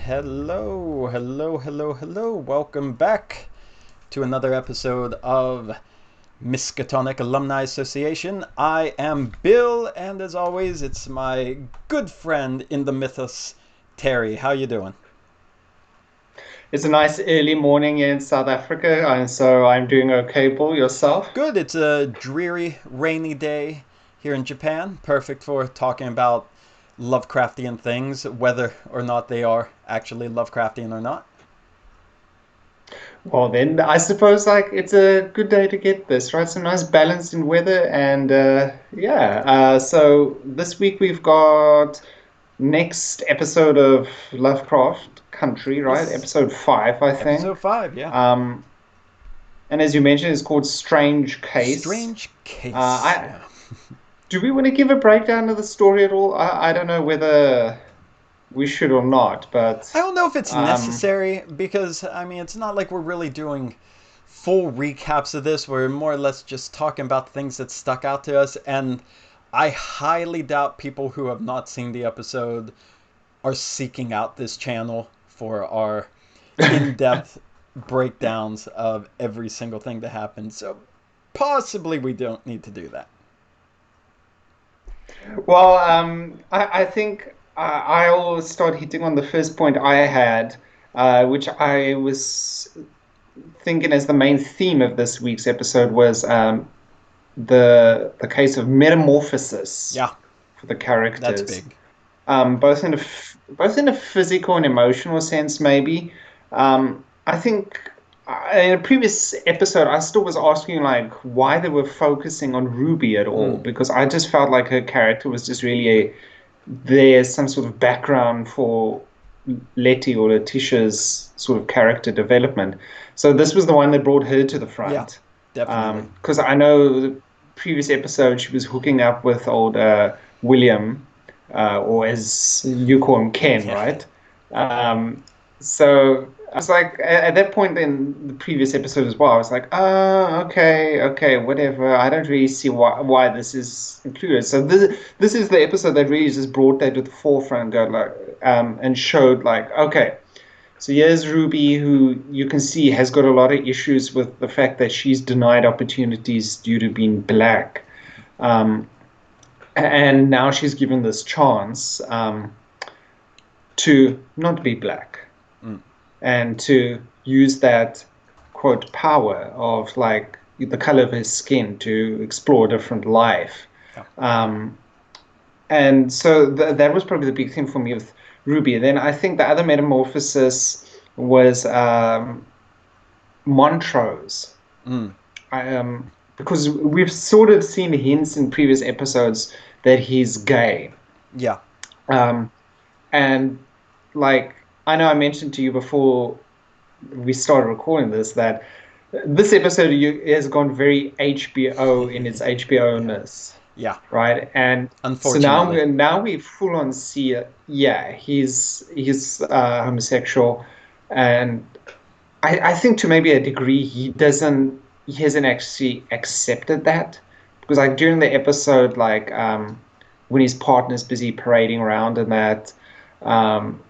Hello, hello, hello, hello. Welcome back to another episode of Miskatonic Alumni Association. I am Bill, and as always, it's my good friend in the mythos, Terry. How you doing? It's a nice early morning in South Africa, and so I'm doing okay. Paul, yourself? Good. It's a dreary, rainy day here in Japan. Perfect for talking about Lovecraftian things, whether or not they are actually Lovecraftian or not. Well, then I suppose like it's a good day to get this, right? Some nice balance in weather, and yeah. So this week we've got next episode of Lovecraft Country, right? Yes, Episode 5, I episode think. 5, yeah. Um, and as you mentioned, it's called Strange Case. Strange case, I yeah. Do we want to give a breakdown of the story at all? I don't know whether we should or not, but I don't know if it's um, necessary because, I mean, it's not like we're really doing full recaps of this. We're more or less just talking about things that stuck out to us. And I highly doubt people who have not seen the episode are seeking out this channel for our in depth breakdowns of every single thing that happened. So possibly we don't need to do that. well, I think I'll start hitting on the first point I had, which I was thinking as the main theme of this week's episode was the case of metamorphosis Yeah, for the that's characters, big. both in a physical and emotional sense, maybe. I think in a previous episode, I still was asking like why they were focusing on Ruby at all, Mm, because I just felt like her character was just really there's some sort of background for Letty or Letitia's sort of character development. So this was the one that brought her to the yeah, front. definitely. Because I know the previous episode she was hooking up with old William, or as you call him, Ken, Yeah. right? Um, so I was like, at that point in the previous episode as well, I was like, oh, okay, okay, whatever. I don't really see why this is included. So this is the episode that really just brought that to the forefront, go like, and showed like, okay. So here's Ruby, who you can see has got a lot of issues with the fact that she's denied opportunities due to being black. Um, and now she's given this chance to not be black Mm, and to use that quote power of like the color of his skin to explore a different life. yeah. Um, and so that was probably the big thing for me with Ruby. And then I think the other metamorphosis was Montrose. Mm, Because we've sort of seen hints in previous episodes that he's gay. yeah. Um, and like I know I mentioned to you before we started recording this that this episode has gone very HBO in its HBO-ness, Yeah. right? And so Unfortunately. now we full on see it. Yeah, he's homosexual, and I think to maybe a degree he hasn't actually accepted that because like during the episode like when his partner's busy parading around and that um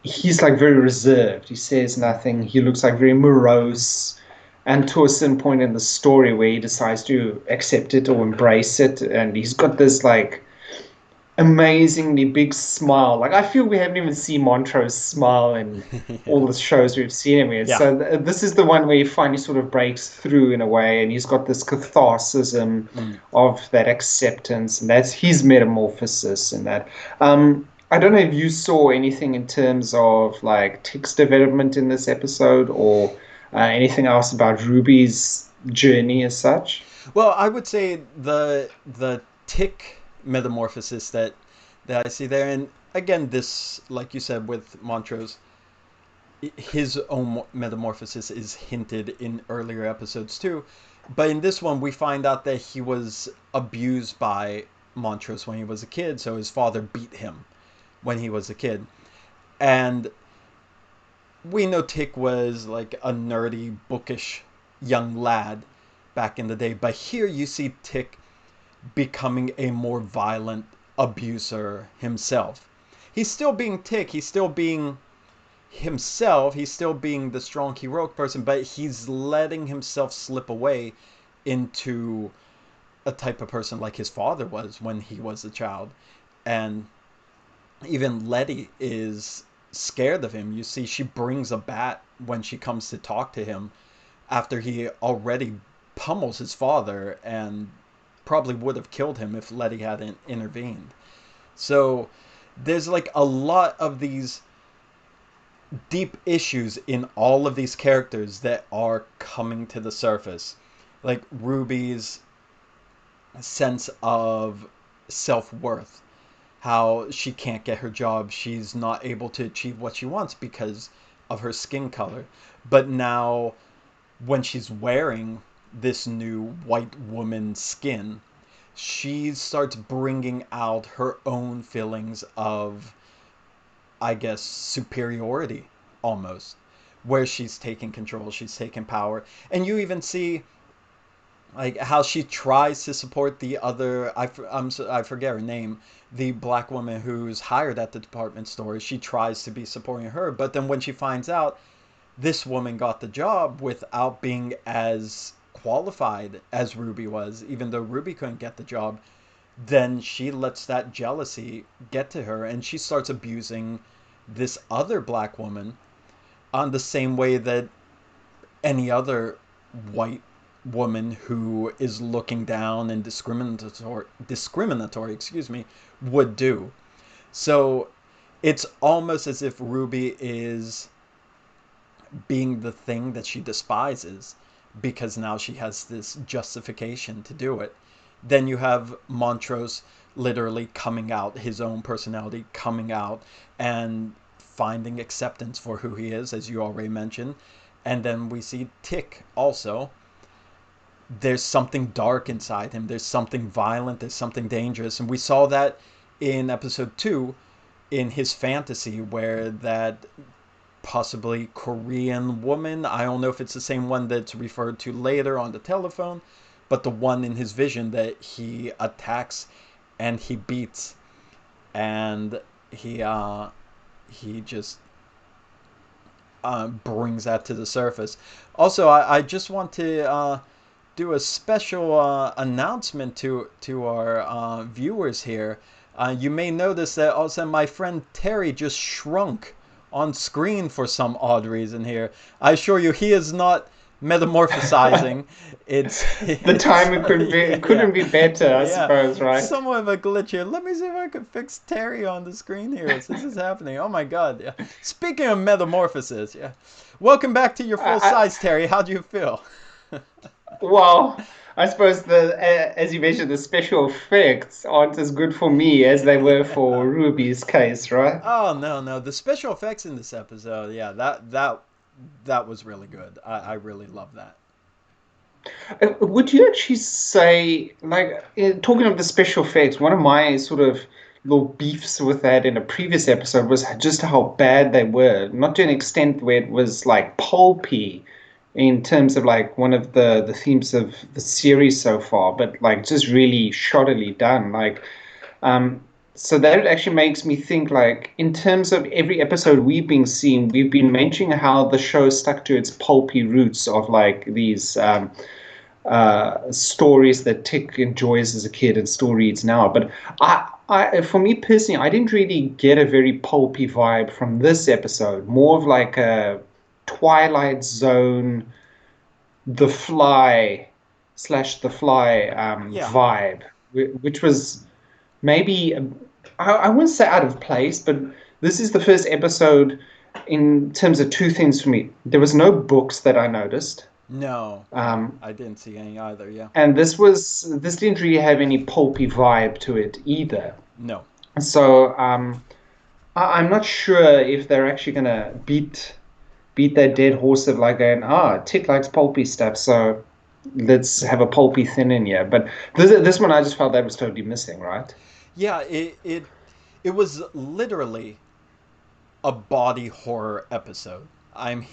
he's like very reserved. He says nothing. He looks like very morose. And to a certain point in the story where he decides to accept it or embrace it, and he's got this like amazingly big smile. Like I feel we haven't even seen Montrose smile in Yeah. all the shows we've seen him in. Yeah. So this is the one where he finally sort of breaks through in a way, and he's got this catharsism Mm. of that acceptance, and that's his metamorphosis in that. I don't know if you saw anything in terms of like text development in this episode or anything else about Ruby's journey as such. Well, I would say the tick metamorphosis that I see there, and again, this, like you said, with Montrose, his own metamorphosis is hinted in earlier episodes too. But in this one, we find out that he was abused by Montrose when he was a kid, so his father beat him when he was a kid. And we know Tick was like a nerdy, bookish young lad back in the day, but here you see Tick becoming a more violent abuser himself. He's still being Tick, he's still being himself, he's still being the strong heroic person, but he's letting himself slip away into a type of person like his father was when he was a child. And even Letty is scared of him. You see, she brings a bat when she comes to talk to him after he already pummels his father and probably would have killed him if Letty hadn't intervened. So there's like a lot of these deep issues in all of these characters that are coming to the surface. Like Ruby's sense of self-worth, how she can't get her job, she's not able to achieve what she wants because of her skin color. But now, when she's wearing this new white woman skin, she starts bringing out her own feelings of, I guess, superiority almost, where she's taking control, she's taking power. And you even see like how she tries to support the other, I forget her name, the black woman who's hired at the department store. She tries to be supporting her, but then when she finds out this woman got the job without being as qualified as Ruby was, even though Ruby couldn't get the job, then she lets that jealousy get to her and she starts abusing this other black woman on the same way that any other white woman who is looking down and discriminatory, excuse me, would do. So it's almost as if Ruby is being the thing that she despises because now she has this justification to do it. Then you have Montrose literally coming out, his own personality coming out and finding acceptance for who he is, as you already mentioned. And then we see Tick also. There's something dark inside him. There's something violent. There's something dangerous. And we saw that in episode 2 in his fantasy where that possibly Korean woman, I don't know if it's the same one that's referred to later on the telephone, but the one in his vision that he attacks and he beats, and he just brings that to the surface. Also, I just want to do a special announcement to our viewers here. You may notice that also my friend Terry just shrunk on screen for some odd reason here. I assure you, he is not metamorphosizing. The timing couldn't be better, I suppose, right? Somewhat of a glitch here. Let me see if I can fix Terry on the screen here as this is happening. Oh my god. Yeah. Speaking of metamorphosis, yeah. Welcome back to your full size, Terry. How do you feel? Well, I suppose as you mentioned, the special effects aren't as good for me as they were for Ruby's case, right? Oh no. The special effects in this episode, yeah, that was really good. I really love that. Would you actually say, like, talking of the special effects, one of my sort of little beefs with that in a previous episode was just how bad they were. Not to an extent where it was like pulpy in terms of like one of the themes of the series so far, but like just really shoddily done. Like, um, so that actually makes me think, like, in terms of every episode we've been seeing, we've been mentioning how the show stuck to its pulpy roots of like these stories that Tick enjoys as a kid and still reads now. But for me personally, I didn't really get a very pulpy vibe from this episode. More of like a Twilight Zone, The Fly slash The Fly Yeah. vibe, which was maybe I wouldn't say out of place, but this is the first episode in terms of two things for me. There was no books that I noticed. No, I didn't see any either. Yeah. And this didn't really have any pulpy vibe to it either. No. So I'm not sure if they're actually gonna beat that dead horse of like going, Tick likes pulpy stuff, so let's have a pulpy thing in here. But this one I just felt that was totally missing, right? Yeah, it was literally a body horror episode. I mean,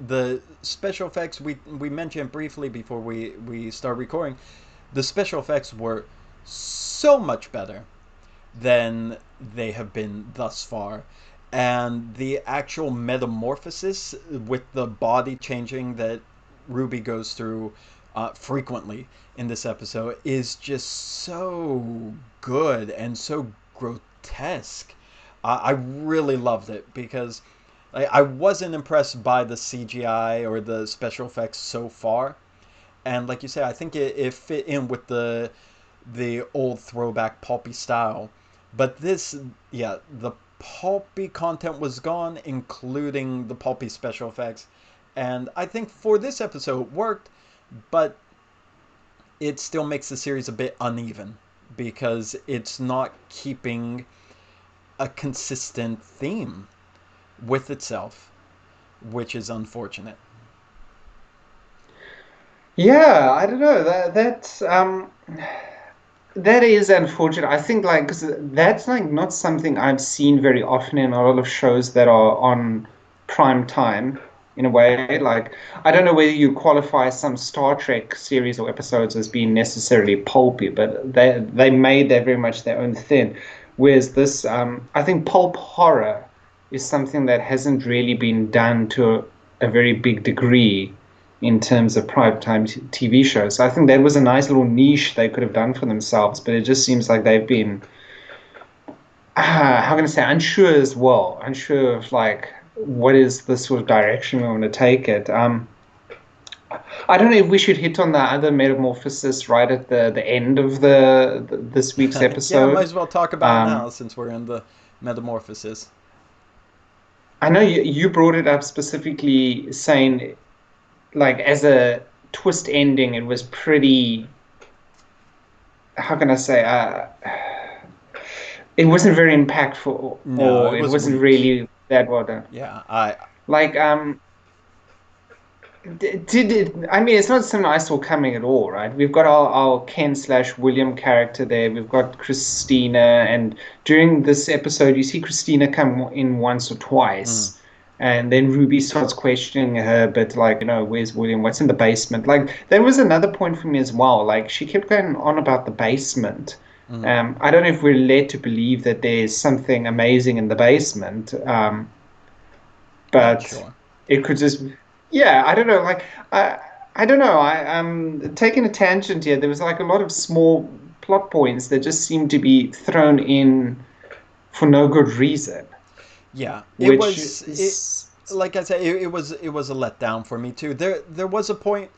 the special effects we mentioned briefly before we start recording. The special effects were so much better than they have been thus far, and the actual metamorphosis with the body changing that Ruby goes through frequently in this episode is just so good and so grotesque. I really loved it because I wasn't impressed by the CGI or the special effects so far, and like you said, I think it fit in with the old throwback pulpy style. But this, yeah, the pulpy content was gone, including the pulpy special effects. And I think for this episode it worked, but it still makes the series a bit uneven because it's not keeping a consistent theme with itself, which is unfortunate. Yeah, I don't know. That is unfortunate. I think like 'cause that's like not something I've seen very often in a lot of shows that are on prime time in a way. Like I don't know whether you qualify some Star Trek series or episodes as being necessarily pulpy, but they made that very much their own thing. Whereas this, I think pulp horror is something that hasn't really been done to a very big degree in terms of prime time TV shows. So I think that was a nice little niche they could have done for themselves, but it just seems like they've been, how can I say, unsure as well, unsure of like what is the sort of direction we want to take it. I don't know if we should hit on the other metamorphosis right at the end of the this week's Yeah, might episode. as well talk about it now Um, since we're in the metamorphosis. I know you brought it up specifically saying like as a twist ending, it was pretty, how can I say, it wasn't very impactful No, or it it was wasn't weak. really that well done. Yeah, I Like, did it, I mean, it's not something I saw coming at all, right? We've got our Ken slash William character there. We've got Christina, and during this episode, you see Christina come in once or mm, twice. And then Ruby starts questioning her, but like, where's William? What's in the basement? Like, there was another point for me as well. Like, she kept going on about the basement. mm, I don't know if we're led to believe that there's something amazing in the basement, not but sure. it could just, yeah, I don't know. Like, I don't know. Taking a tangent here. There was like a lot of small plot points that just seemed to be thrown in for no good reason, Yeah, it which was it. is, Like I said, it was a letdown for me too. There was a point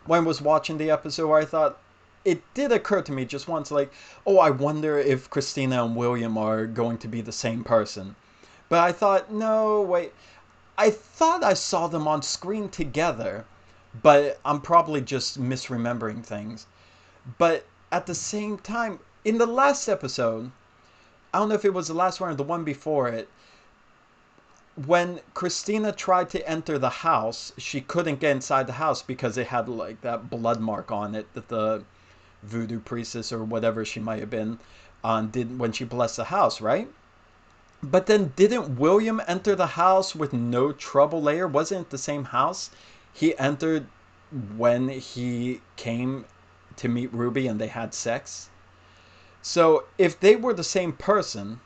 when I was watching the episode where I thought it did occur to me just once, like, oh, I wonder if Christina and William are going to be the same person. But I thought, no, wait. I thought I saw them on screen together, but I'm probably just misremembering things. But at the same time, in the last episode, I don't know if it was the last one or the one before it, when Christina tried to enter the house, she couldn't get inside the house because it had like that blood mark on it that the voodoo priestess or whatever she might have been did when she blessed the house, right? But then didn't William enter the house with no trouble later? Wasn't it the same house he entered when he came to meet Ruby and they had sex? So if they were the same person,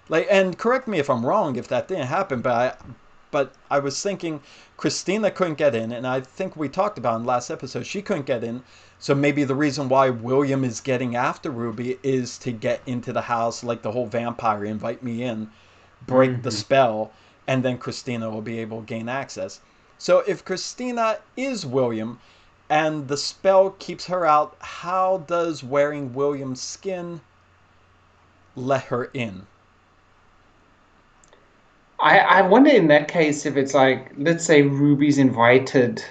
like, and correct me if I'm wrong if that didn't happen, but I was thinking Christina couldn't get in, and I think we talked about in the last episode she couldn't get in. So maybe the reason why William is getting after Ruby is to get into the house, like the whole vampire, invite me in, break the Mhm. spell, and then Christina will be able to gain access. So if Christina is William and the spell keeps her out, how does wearing William's skin let her in? I wonder in that case if it's like, let's say Ruby's invited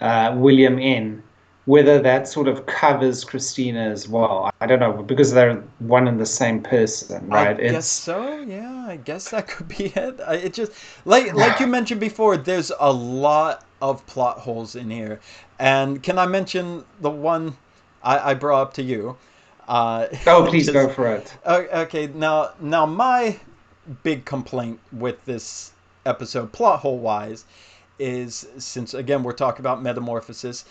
William in, whether that sort of covers Christina as well. I don't know, because they're one and the same person, I right? guess It's so. Yeah, I guess that could be it. It just like you mentioned before. There's a lot of plot holes in here, and can I mention the one I brought up to you? Uh, oh, please go just for it. okay. Now my big complaint with this episode, plot hole wise, is since again we're talking about metamorphosis,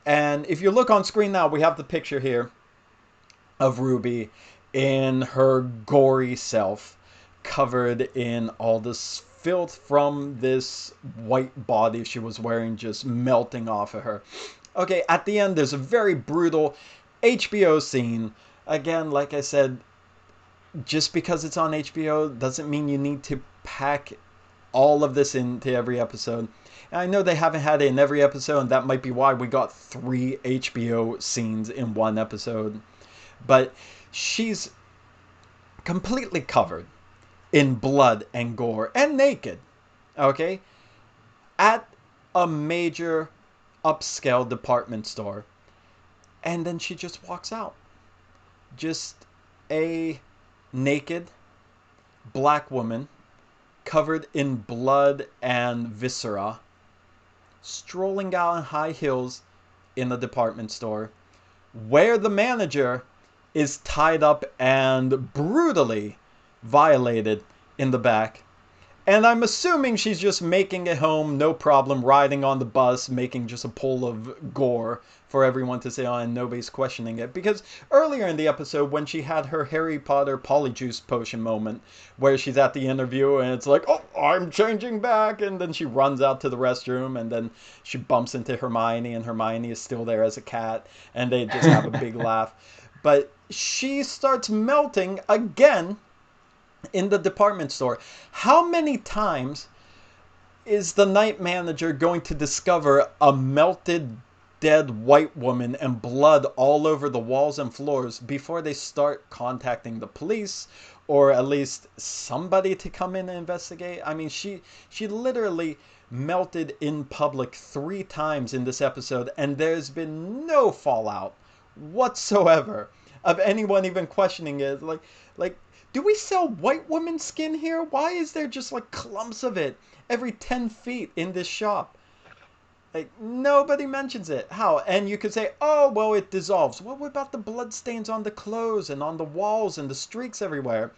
and if you look on screen now, we have the picture here of Ruby in her gory self, covered in all this filth from this white body she was wearing just melting off of her. Okay, at the end, there's a very brutal HBO scene. Again, like I said, just because it's on HBO doesn't mean you need to pack all of this into every episode. And I know they haven't had it in every episode, and that might be why we got 3 HBO scenes in one episode. But she's completely covered in blood and gore and naked, okay, at a major upscale department store. And then she just walks out. Just a naked black woman covered in blood and viscera, strolling out in high heels in a department store where the manager is tied up and brutally violated in the back. And I'm assuming she's just making it home, no problem, riding on the bus, making just a pool of gore for everyone to say, oh, and nobody's questioning it. Because earlier in the episode, when she had her Harry Potter polyjuice potion moment, where she's at the interview and it's like, oh, I'm changing back, and then she runs out to the restroom, and then she bumps into Hermione, and Hermione is still there as a cat, and they just have a big laugh. But she starts melting again in the department store. How many times is the night manager going to discover a melted dead white woman and blood all over the walls and floors before they start contacting the police, or at least somebody to come in and investigate? I mean, she literally melted in public 3 times in this episode, and there's been no fallout whatsoever of anyone even questioning it. Like, do we sell white women's skin here? Why is there just like clumps of it every 10 feet in this shop? Like, nobody mentions it. How? And you could say, oh, well, it dissolves. Well, what about the blood stains on the clothes and on the walls and the streaks everywhere?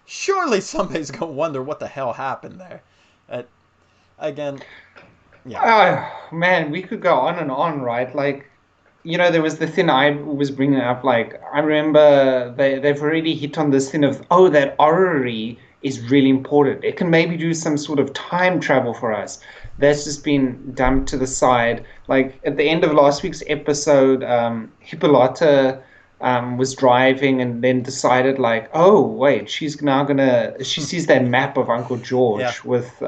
Surely somebody's going to wonder what the hell happened there. Again, yeah. Oh, man, we could go on and on, right? Like, there was the thing I was bringing up. Like, I remember they've already hit on this thing of, oh, that orrery is really important. It can maybe do some sort of time travel for us. That's just been dumped to the side. Like, at the end of last week's episode, Hippolyta was driving and then decided, like, oh, wait, she sees that map of Uncle George with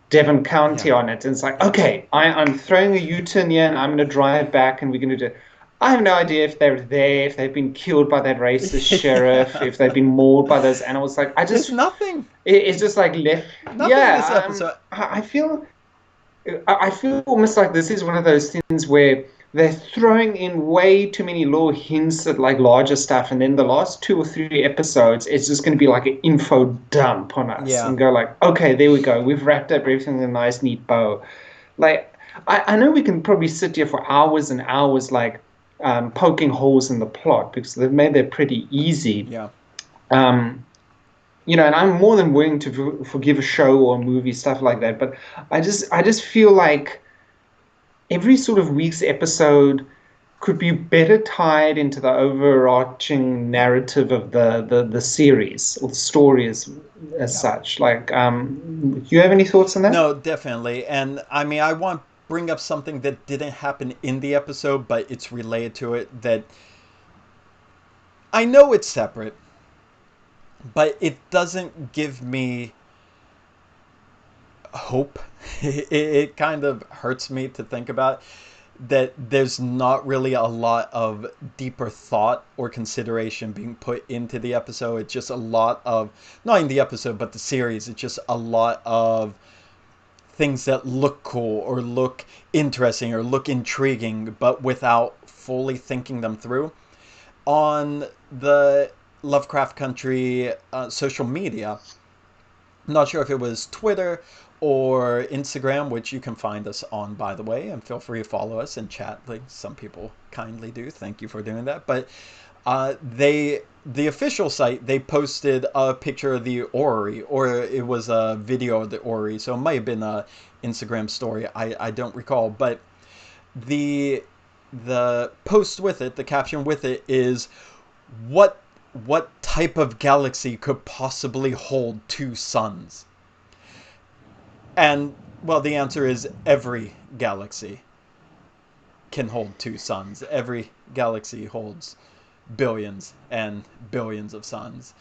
Devon County on it, and it's like, okay, I'm throwing a U-turn here, and I'm going to drive back, and we're going to do. I have no idea if they're there, if they've been killed by that racist sheriff, if they've been mauled by those animals. Like, It's nothing. It's just like left. Nothing in this episode. I feel almost like this is one of those things where they're throwing in way too many little hints at like larger stuff, and then the last 2 or 3 episodes, it's just going to be like an info dump on us and go like, okay, there we go, we've wrapped up everything in a nice neat bow. Like, I know we can probably sit here for hours and hours, like poking holes in the plot because they've made that pretty easy. And I'm more than willing to forgive a show or a movie, stuff like that. But I just feel like every sort of week's episode could be better tied into the overarching narrative of the series or the story as such. Like, do you have any thoughts on that? No, definitely. And I mean, I want to bring up something that didn't happen in the episode, but it's related to it, that I know it's separate, but it doesn't give me hope. It kind of hurts me to think about that there's not really a lot of deeper thought or consideration being put into the episode. It's just a lot of, not in the episode, but the series, it's just a lot of things that look cool or look interesting or look intriguing, but without fully thinking them through. On the Lovecraft Country social media, I'm not sure if it was Twitter or Instagram, which you can find us on, by the way, and feel free to follow us and chat like some people kindly do. Thank you for doing that. But the official site, they posted a picture of the orrery, or it was a video of the orrery, so it might have been a Instagram story. I don't recall, but the post with it, the caption with it is, what what type of galaxy could possibly hold two suns? And, well, the answer is every galaxy can hold two suns. Every galaxy holds billions and billions of suns.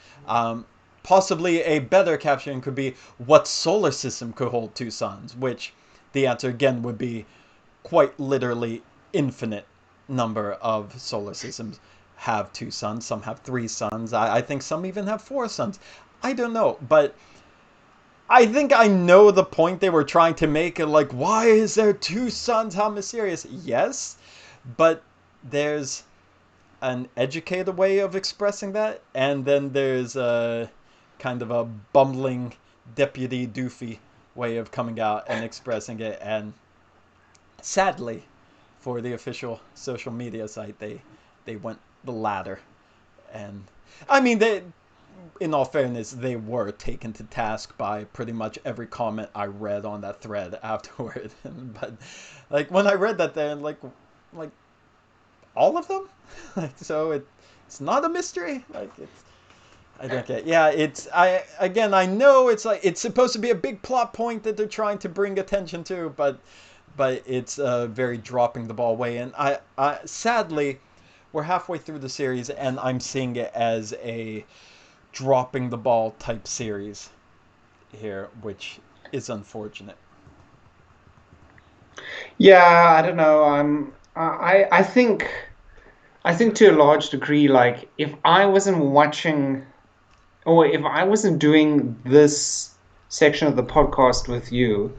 Possibly a better caption could be what solar system could hold two suns, which the answer again would be quite literally infinite number of solar systems have two suns. Some have three suns. I think some even have four suns. I don't know, but I think I know the point they were trying to make. Like, why is there two suns? How mysterious. Yes, but there's an educated way of expressing that, and then there's a kind of a bumbling deputy doofy way of coming out and expressing it. And sadly, for the official social media site, they went the latter. And I mean, they, in all fairness, they were taken to task by pretty much every comment I read on that thread afterward. But like when I read that, they're like all of them. Like, so it's not a mystery. Like it's I don't get. Yeah, it's I know it's like it's supposed to be a big plot point that they're trying to bring attention to, but it's very dropping the ball way. And I sadly, we're halfway through the series, and I'm seeing it as a dropping the ball type series here, which is unfortunate. Yeah, I don't know. I think to a large degree, like if I wasn't watching or if I wasn't doing this section of the podcast with you,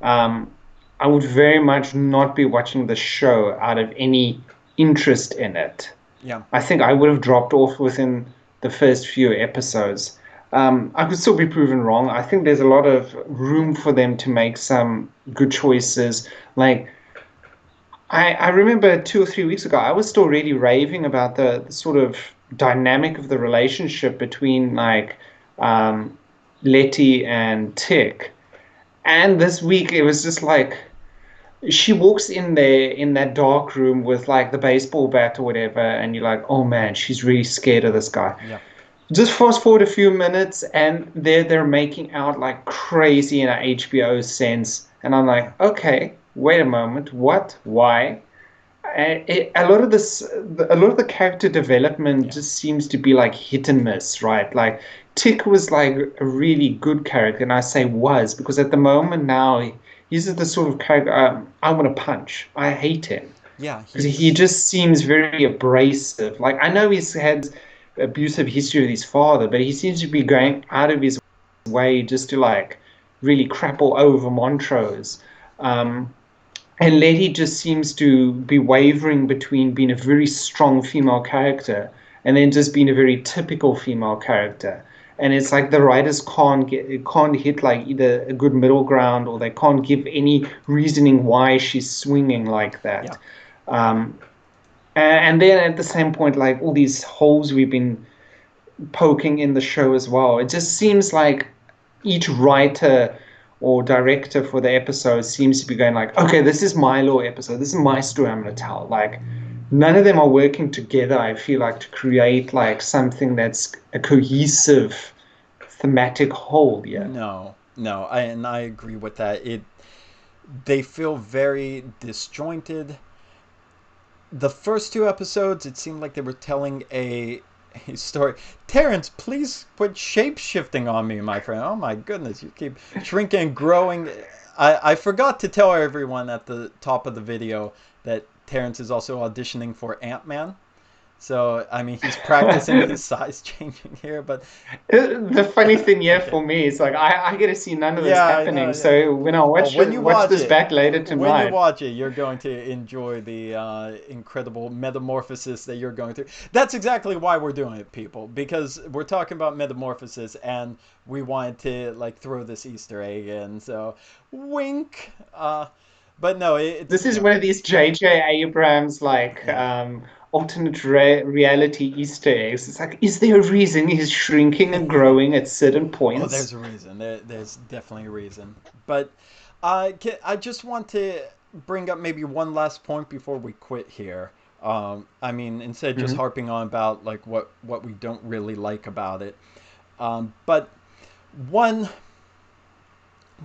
um, I would very much not be watching the show out of any interest in it. Yeah, I think I would have dropped off within the first few episodes. I could still be proven wrong. I think there's a lot of room for them to make some good choices. Like, I remember 2 or 3 weeks ago, I was still really raving about the sort of dynamic of the relationship between um, Letty and Tick. And this week, it was just like she walks in there in that dark room with like the baseball bat or whatever, and you're like, oh man, she's really scared of this guy. yeah, Just fast forward a few minutes, and they're making out like crazy in a HBO sense, and I'm like, okay, wait a moment, what? Why? A lot of the character development yeah, just seems to be like hit and miss, right? Like Tick was like a really good character, and I say was because at the moment now he's the sort of character I want to punch. I hate him yeah. because he He's just seems very abrasive. Like I know he's had abusive history with his father, but he seems to be going out of his way just to like really crap all over Montrose. Um, and Letty just seems to be wavering between being a very strong female character and then just being a very typical female character. And it's like the writers can't hit like either a good middle ground or they can't give any reasoning why she's swinging like yeah, that. Um, and then at the same point, like all these holes we've been poking in the show as well. It just seems like each writer or director for the episode seems to be going like, okay, this is my little episode. This is my story I'm going to tell. Like, none of them are working together. I feel like to create like something that's a cohesive thematic whole. Yeah. no. And I agree with that. They feel very disjointed. The first two episodes, it seemed like they were telling a story. Terrence, please quit shape shifting on me, my friend. Oh my goodness, you keep shrinking and growing. I forgot to tell everyone at the top of the video that Terrence is also auditioning for Ant-Man. So, I mean, he's practicing his size changing here, but The funny thing here okay. for me is like I get to see none of this Yeah, I know. happening. Yeah. So when I Oh, when you watch watch this it, back later when you tonight, watch it, you're going to enjoy the incredible metamorphosis that you're going through. That's exactly why we're doing it, people, because we're talking about metamorphosis, and we wanted to like throw this Easter egg in. So, wink. But no, it's this is one of these J.J. Abrams yeah. alternate reality Easter eggs. It's like, is there a reason he's shrinking and growing at certain Oh, points? there's a reason. There's definitely a reason. But I just want to bring up maybe one last point before we quit here, I mean, instead of just Hmm. harping on about like what we don't really like about it. But one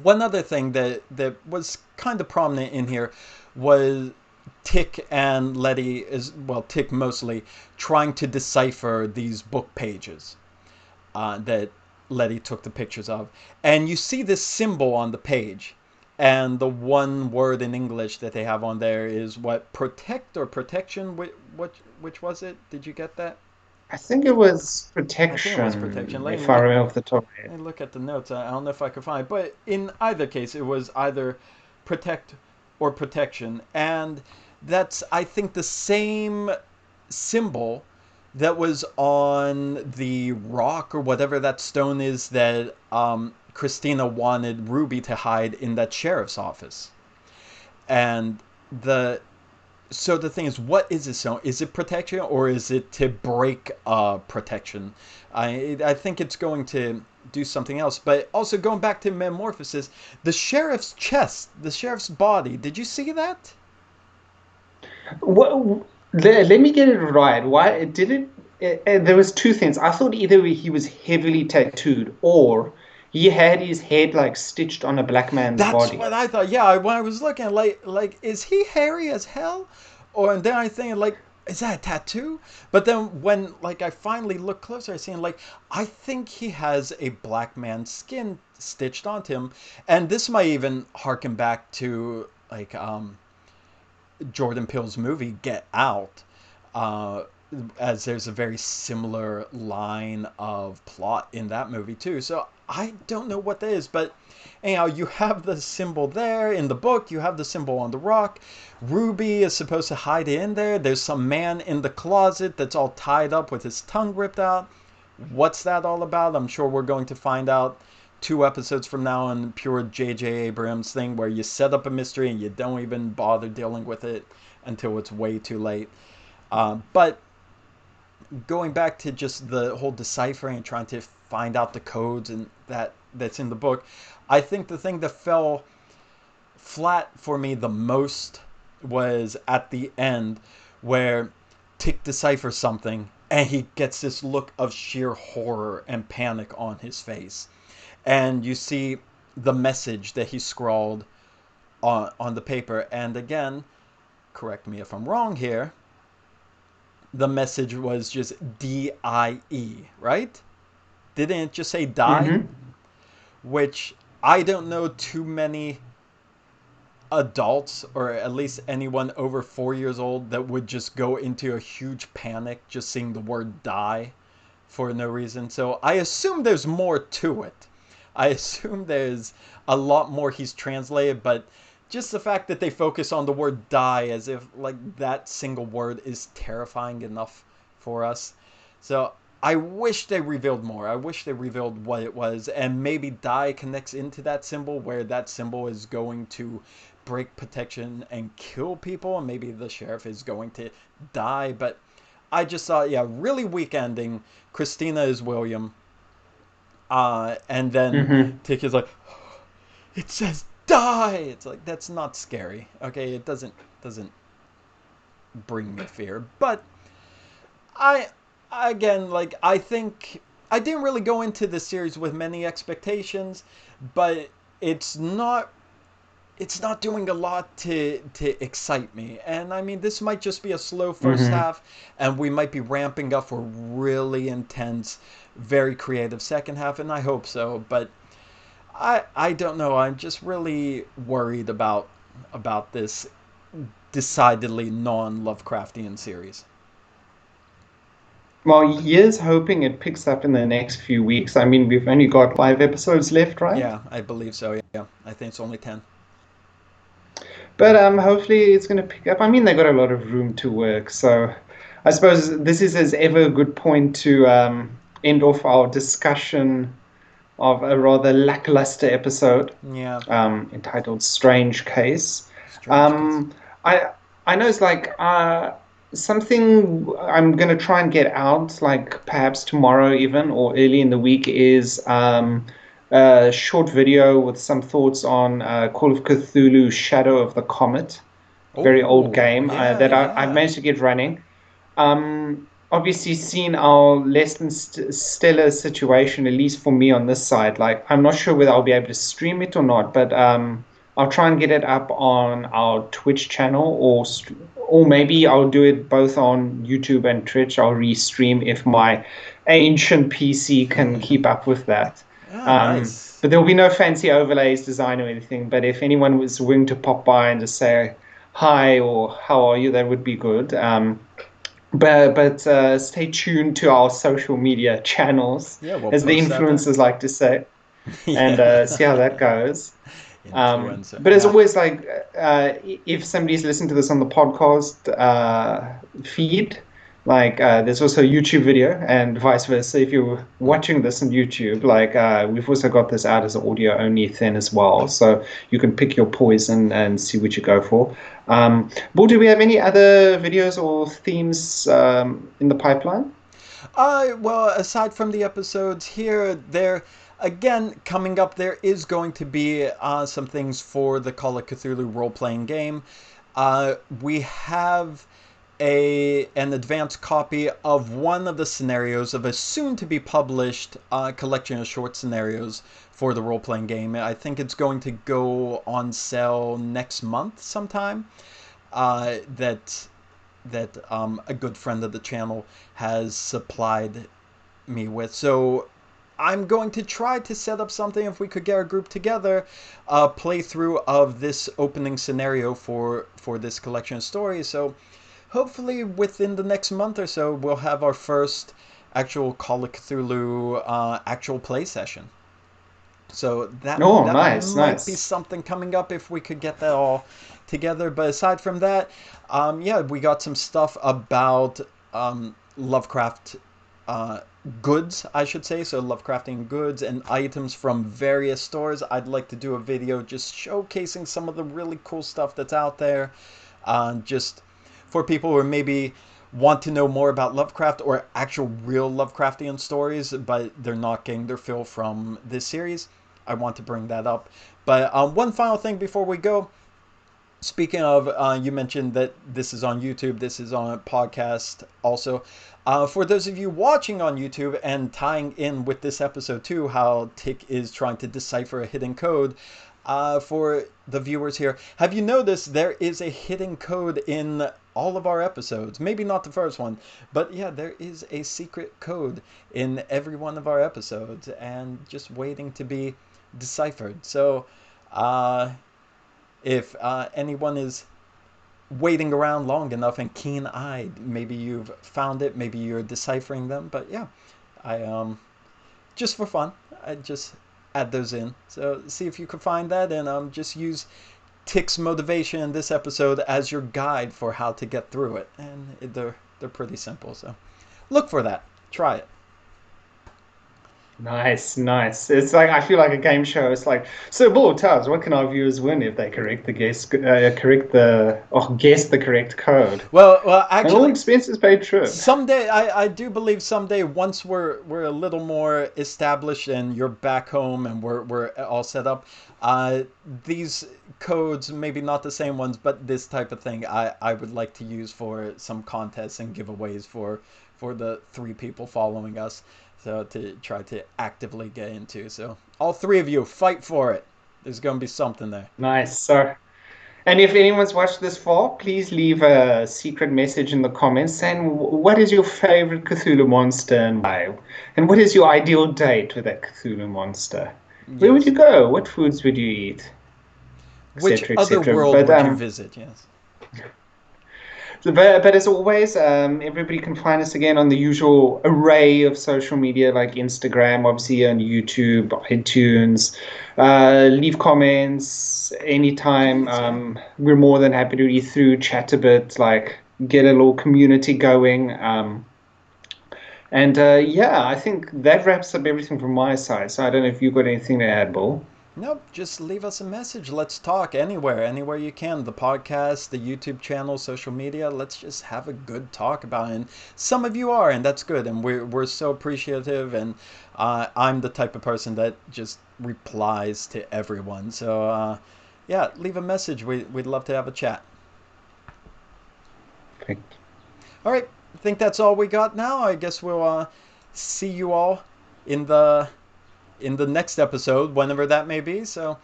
one other thing that was kind of prominent in here was Tick and Letty, is well, Tick mostly, trying to decipher these book pages that Letty took the pictures of. And you see this symbol on the page. And the one word in English that they have on there is what, protect or protection? Which was it? Did you get that? I think it was I think it was protection. protection, if I remember off the top of my head. Let me look at the notes. I don't know if I could find it. But in either case, it was either protect or protection. And that's, I think, the same symbol that was on the rock or whatever that stone is that Christina wanted Ruby to hide in that sheriff's office. And the so the thing is, what is this stone? Is it protection or is it to break protection? I think it's going to do something else. But also going back to Metamorphosis, the sheriff's chest, the sheriff's body. Did you see that? What, let me get it right. Why did it? There was two things. I thought either he was heavily tattooed or he had his head like stitched on a black man's That's body. what I thought. Yeah, when I was looking, like is he hairy as hell? Or and then I think like, is that a tattoo? But then when like I finally look closer, I see like I think he has a black man's skin stitched onto him, and this might even harken back to like Jordan Peele's movie Get Out, uh, as there's a very similar line of plot in that movie too. So I don't know what that is, but anyhow, you have the symbol there in the book. You have the symbol on the rock. Ruby is supposed to hide in there. There's some man in the closet that's all tied up with his tongue ripped out. What's that all about? I'm sure we're going to find out 2 episodes from now in pure J.J. Abrams thing where you set up a mystery and you don't even bother dealing with it until it's way too late. But going back to just the whole deciphering and trying to find out the codes and that's in the book, I think the thing that fell flat for me the most was at the end where Tick deciphers something and he gets this look of sheer horror and panic on his face. And you see the message that he scrawled on the paper. And again, correct me if I'm wrong here, the message was just DIE, right? Didn't it just say die? Hmm. Which I don't know too many adults, or at least anyone over 4 years old, that would just go into a huge panic just seeing the word die for no reason. So I assume there's more to it. I assume there's a lot more he's translated, but just the fact that they focus on the word die as if like that single word is terrifying enough for us. So I wish they revealed more. I wish they revealed what it was, and maybe die connects into that symbol where that symbol is going to break protection and kill people, and maybe the sheriff is going to die. But I just thought, yeah, really weak ending. Christina is William, and then Hmm. Tick is like, it says die. It's like that's not scary. Okay, it doesn't bring me fear. But I again like I think I didn't really go into this series with many expectations, but it's not it's not doing a lot to excite me. And I mean, this might just be a slow first Hmm. half, and we might be ramping up for really intense, very creative second half, and I hope so. But I don't know. I'm just really worried about this decidedly non-Lovecraftian series. Well, here's hoping it picks up in the next few weeks. I mean, we've only got 5 episodes left, right? Yeah, I believe so. Yeah, I think it's only 10. But hopefully it's going to pick up. I mean, they got a lot of room to work, so I suppose this is as ever a good point to end off our discussion of a rather lackluster episode Yeah, entitled "Strange Case." strange case. Um, I I know it's like something I'm going to try and get out, like perhaps tomorrow even or early in the week, is a short video with some thoughts on Call of Cthulhu: Shadow of the Comet. very old Oh, game yeah, that I've yeah. managed to get running. Obviously, seen our less than stellar situation, at least for me on this side. Like, I'm not sure whether I'll be able to stream it or not, but I'll try and get it up on our Twitch channel, or maybe I'll do it both on YouTube and Twitch. I'll restream if my ancient PC can keep up with that. Ah, Um, nice. but there'll be no fancy overlays, design, or anything. But if anyone was willing to pop by and just say hi or how are you, that would be good. But stay tuned to our social media channels, Yeah, we'll as the post that there. influencers like to say, and Yeah. see how that goes. Influencer. But as Yeah. always, like if somebody's listened to this on the podcast feed, like there's also a YouTube video, and vice versa. If you're watching this on YouTube, like we've also got this out as an audio only thing as well, so you can pick your poison and see what you go for. Bull, do we have any other videos or themes in the pipeline? Well, aside from the episodes here, there, again, coming up, there is going to be some things for the Call of Cthulhu role-playing game. We have an advanced copy of one of the scenarios of a soon-to-be published collection of short scenarios for the role-playing game. I think it's going to go on sale next month sometime. That a good friend of the channel has supplied me with. So I'm going to try to set up something if we could get a group together, a playthrough of this opening scenario for this collection of stories. So hopefully within the next month or so, we'll have our first actual Call of Cthulhu actual play session. So Oh, that nice, might be nice. something coming up if we could get that all together. But aside from that, yeah, we got some stuff about Lovecraft uh, goods, I should say. So Lovecraftian goods and items from various stores. I'd like to do a video just showcasing some of the really cool stuff that's out there. Just for people who maybe want to know more about Lovecraft or actual real Lovecraftian stories, but they're not getting their fill from this series. I want to bring that up. But one final thing before we go. Speaking of, you mentioned that this is on YouTube, this is on a podcast also. For those of you watching on YouTube and tying in with this episode too, how Tick is trying to decipher a hidden code, for the viewers here, have you noticed there is a hidden code in all of our episodes? Maybe not the first one, but yeah, there is a secret code in every one of our episodes and just waiting to be deciphered. So, if anyone is waiting around long enough and keen-eyed, maybe you've found it, maybe you're deciphering them. But yeah, I just for fun, I just add those in. So see if you can find that, and just use Tick's motivation in this episode as your guide for how to get through it. And they're pretty simple. So look for that. Try it. Nice, nice. It's like I feel like a game show. It's like, so Bull, tell us, what can our viewers win if they guess the correct code? Well, And all actually, expenses paid trip. someday I do believe someday once we're a little more established and you're back home and we're all set up, uh these codes, maybe not the same ones, but this type of thing I would like to use for some contests and giveaways for the three people following us, so to try to actively get into. So all three of you fight for it. There's gonna be something there. Nice. So, and if anyone's watched this far, please leave a secret message in the comments saying what is your favorite Cthulhu monster and why? And what is your ideal date with that Cthulhu monster? Where would you Yes. go? What foods would you eat? Which Etc. other etc. world would you visit? Yes. But as always, everybody can find us again on the usual array of social media like Instagram, obviously on YouTube, iTunes. Leave comments anytime. Please, yeah. We're more than happy to read through, chat a bit, like get a little community going. And yeah, I think that wraps up everything from my side. So I don't know if you've got anything to add, Bull. Nope, just leave us a message. Let's talk anywhere you can. The podcast, the YouTube channel, social media. Let's just have a good talk about it. And some of you are, and that's good. And we're so appreciative. And I'm the type of person that just replies to everyone. So yeah, leave a message. We'd love to have a chat. Perfect. All right, I think that's all we got now. I guess we'll see you all in the next episode, whenever that may be. So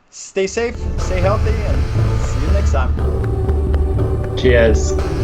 stay safe, stay healthy, and see you next time. Cheers.